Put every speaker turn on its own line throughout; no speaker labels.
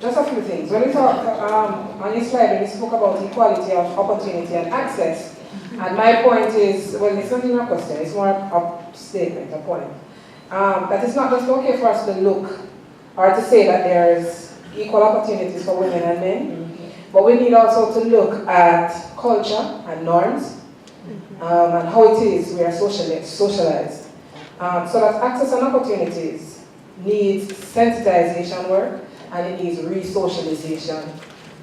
just a few things. When we talk on your slide, when you spoke about equality of opportunity and access, and my point is, well, it's not even a question, it's more a statement, a point. That it's not just okay for us to look or to say that there's equal opportunities for women and men, but we need also to look at culture and norms and how it is we are socialized. So that access and opportunities needs sensitization work and it needs re-socialization.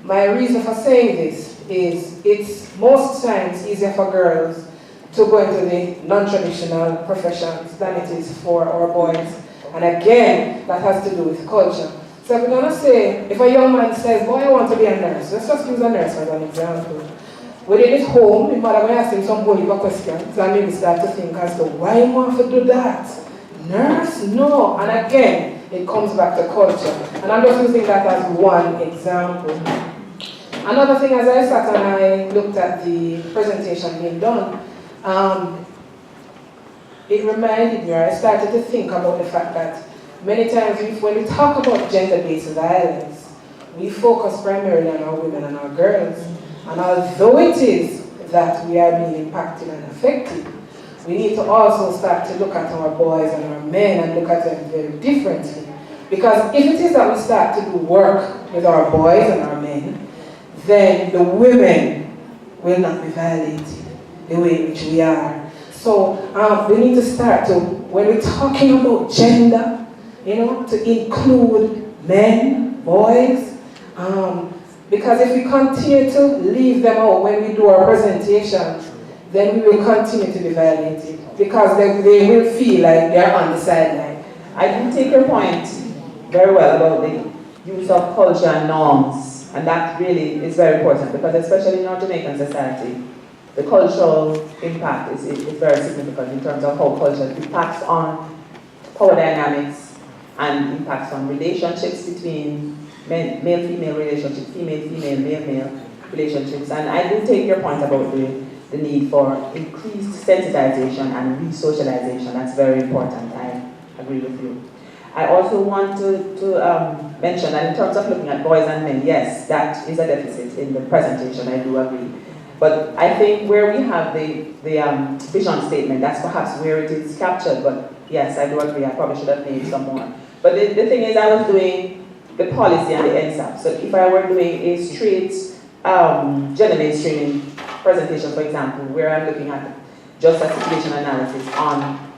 My reason for saying this is it's most times easier for girls to go into the non-traditional professions than it is for our boys. And again, that has to do with culture. So if we're going to say, if a young man says, boy, I want to be a nurse, let's just use a nurse as an example. Within his home, his mother will ask him some bully questions and maybe start to think as to why you want to do that? Nurse? No. And again, it comes back to culture. And I'm just using that as one example. Another thing, as I sat and I looked at the presentation being done, it reminded me, or I started to think about the fact that many times when we talk about gender-based violence, we focus primarily on our women and our girls. And although it is that we are being impacted and affected, we need to also start to look at our boys and our men and look at them very differently. Because if it is that we start to do work with our boys and our men, then the women will not be violated the way in which we are. So we need to start to, when we're talking about gender, to include men, boys, because if we continue to leave them out when we do our presentation, then we will continue to be violated because they will feel like they're on the sideline.
I do take your point very well about the use of culture and norms, and that really is very important because especially in our Jamaican society, the cultural impact is very significant in terms of how culture impacts on power dynamics and impacts on relationships between male-female relationships, female-female, male-male relationships. And I do take your point about the need for increased sensitization and re-socialization. That's very important. I agree with you. I also want to mention that in terms of looking at boys and men, yes, that is a deficit in the presentation, I do agree. But I think where we have the vision statement, that's perhaps where it is captured, but yes, I do agree, I probably should have made some more. But the thing is, I was doing the policy and the NSAP. So if I were doing a straight gender mainstreaming presentation, for example, where I'm looking at just a situation analysis on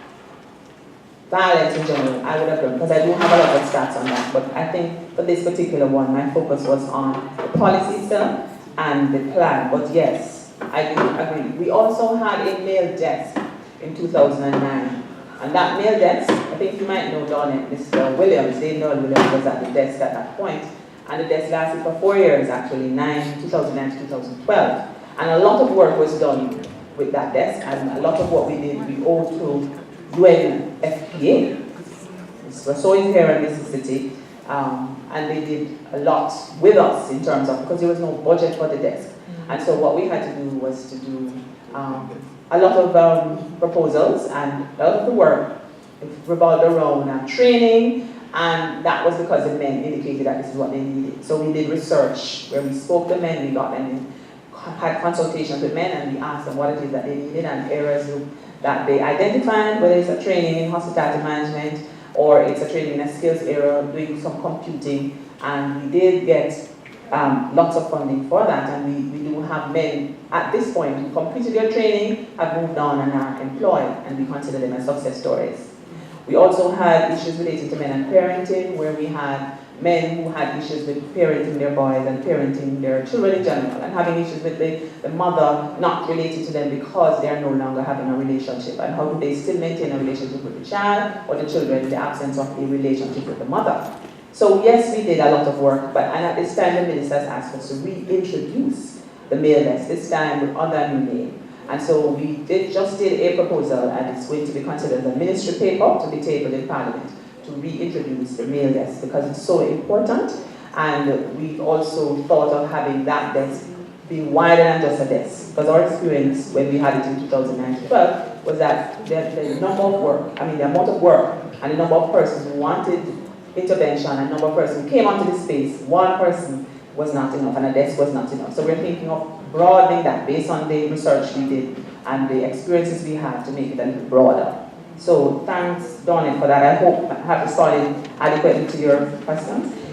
violence in general, I would have done, because I do have a lot of stats on that. But I think for this particular one, my focus was on the policy itself and the plan. But yes, I do agree. We also had a male desk in 2009. And that male desk, I think you might know Dawnette, Mr. Williams, Williams was at the desk at that point. And the desk lasted for 4 years actually, 2009 to 2012. And a lot of work was done with that desk, and a lot of what we did, we owe to UNFPA. So it's here in this city, and they did a lot with us in terms of, because there was no budget for the desk. And so what we had to do was to do a lot of proposals, and a lot of the work revolved around training, and that was because the men indicated that this is what they needed. So we did research where we spoke to men, we got them in, had consultations with men, and we asked them what it is that they needed and areas that they identified, whether it's a training in hospitality management or it's a training in a skills area, doing some computing, and we did get lots of funding for that, and we do have men at this point who completed their training, have moved on and are employed, and we consider them as success stories. We also had issues relating to men and parenting, where we had men who had issues with parenting their boys and parenting their children in general, and having issues with the mother not related to them because they are no longer having a relationship, and how do they still maintain a relationship with the child or the children in the absence of a relationship with the mother. So yes, we did a lot of work, and at this time the ministers asked us to reintroduce the male desk, this time with under a new name. And so we just did a proposal, and it's going to be considered a ministry paper to be tabled in Parliament to reintroduce the male desk because it's so important. And we also thought of having that desk being wider than just a desk, because our experience when we had it in 2009-12 was that the number of work, the amount of work and the number of persons who wanted intervention and number of persons who came onto the space, one person was not enough and a desk was not enough. So we're thinking of broadening that based on the research we did and the experiences we have to make it a little broader. So thanks, Dawnette, for that. I hope I have responded adequately to your questions.